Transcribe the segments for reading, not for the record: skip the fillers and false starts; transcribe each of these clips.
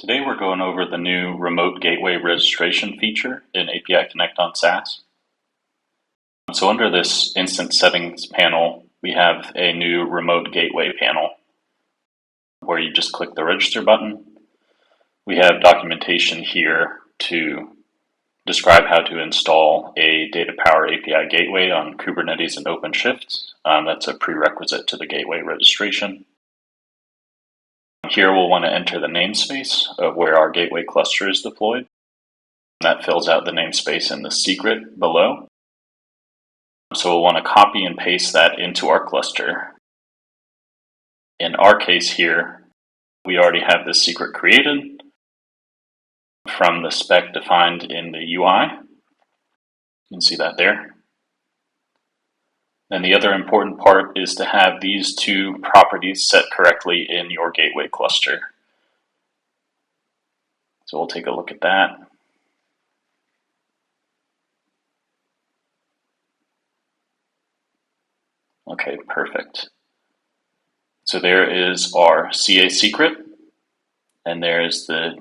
Today we're going over the new remote gateway registration feature in API Connect on SaaS. So under this instance settings panel, we have a new remote gateway panel where you just click the register button. We have documentation here to describe how to install a DataPower API Gateway on Kubernetes and OpenShift. That's a prerequisite to the gateway registration. Here we'll want to enter the namespace of where our gateway cluster is deployed. That fills out the namespace in the secret below. So we'll want to copy and paste that into our cluster. In our case here, we already have this secret created from the spec defined in the UI. You can see that there. And the other important part is to have these two properties set correctly in your gateway cluster. So we'll take a look at that. Okay, perfect. So there is our CA secret, and there is the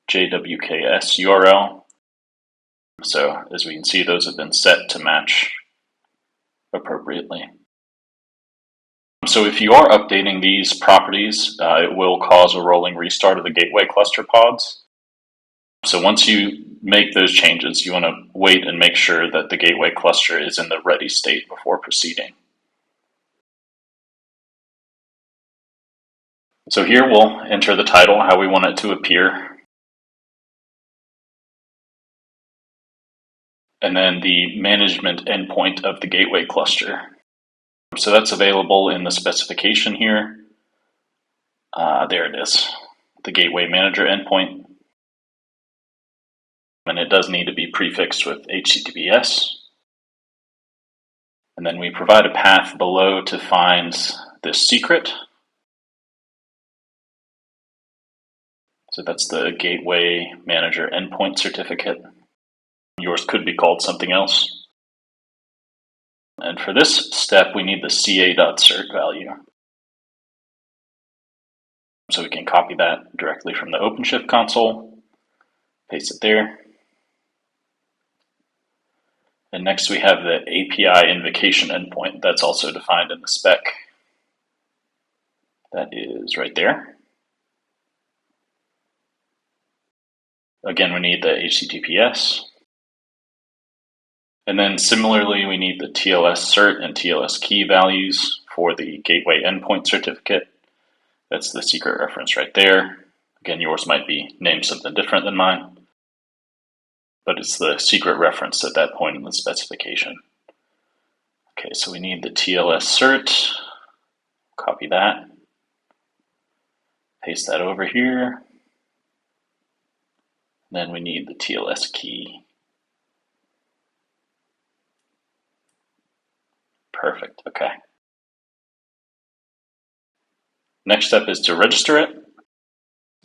JWKS URL. So as we can see, those have been set to match appropriately. So if you are updating these properties, it will cause a rolling restart of the gateway cluster pods. So once you make those changes, you want to wait and make sure that the gateway cluster is in the ready state before proceeding. So here we'll enter the title, how we want it to appear, and then the management endpoint of the gateway cluster. So that's available in the specification here. There it is, the gateway manager endpoint. And it does need to be prefixed with HTTPS. And then we provide a path below to find this secret. So that's the gateway manager endpoint certificate. Yours could be called something else. And for this step, we need the ca.cert value. So we can copy that directly from the OpenShift console, paste it there. And next we have the API invocation endpoint that's also defined in the spec. That is right there. Again, we need the HTTPS. And then similarly, we need the TLS cert and TLS key values for the gateway endpoint certificate. That's the secret reference right there. Again, yours might be named something different than mine, but it's the secret reference at that point in the specification. Okay, so we need the TLS cert. Copy that. Paste that over here. Then we need the TLS key. Perfect, okay. Next step is to register it.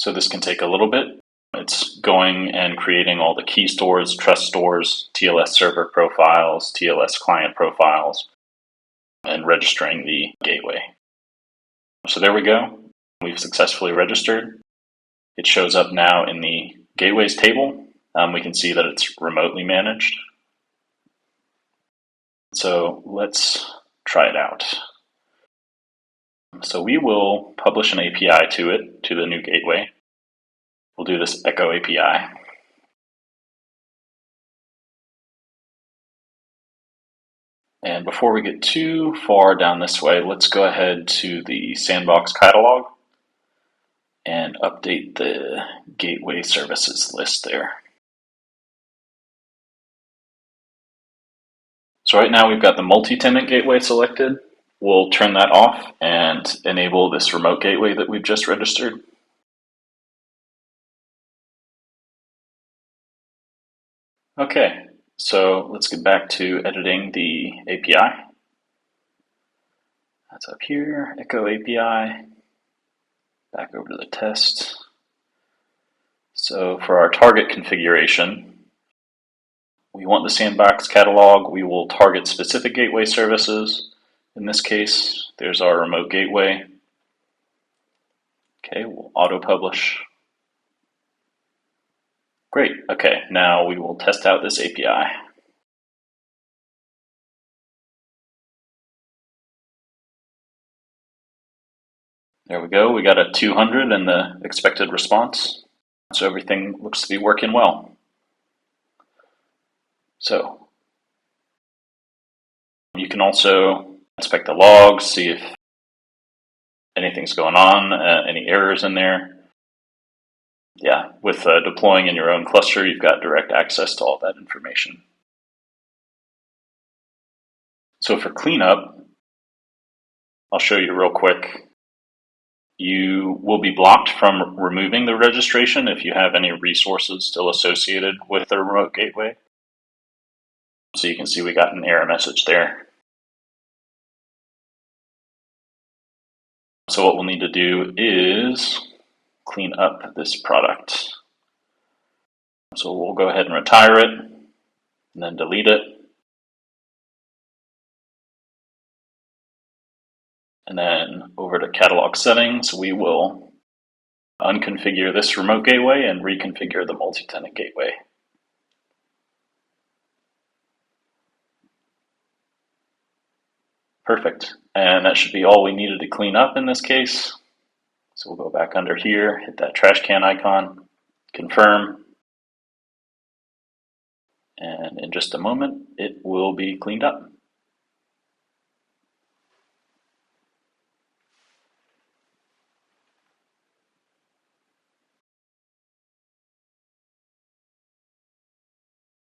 So this can take a little bit. It's going and creating all the key stores, trust stores, TLS server profiles, TLS client profiles, and registering the gateway. So there we go. We've successfully registered. It shows up now in the gateways table. We can see that it's remotely managed. So let's try it out. So we will publish an API to it, to the new gateway. We'll do this Echo API. And before we get too far down this way, let's go ahead to the sandbox catalog and update the gateway services list there. So right now we've got the multi-tenant gateway selected. We'll turn that off and enable this remote gateway that we've just registered. Okay, so let's get back to editing the API. That's up here, Echo API. Back over to the test. So for our target configuration, we want the sandbox catalog. We will target specific gateway services. In this case, there's our remote gateway. Okay, we'll auto-publish. Great. Okay, now we will test out this API. There we go. We got a 200 in the expected response. So everything looks to be working well. So you can also inspect the logs, see if anything's going on, any errors in there. Yeah, with deploying in your own cluster, you've got direct access to all that information. So for cleanup, I'll show you real quick. You will be blocked from removing the registration if you have any resources still associated with the remote gateway. So you can see we got an error message there. So what we'll need to do is clean up this product. So we'll go ahead and retire it and then delete it. And then over to catalog settings, we will unconfigure this remote gateway and reconfigure the multi-tenant gateway. Perfect. And that should be all we needed to clean up in this case. So we'll go back under here, hit that trash can icon, confirm. And in just a moment, it will be cleaned up.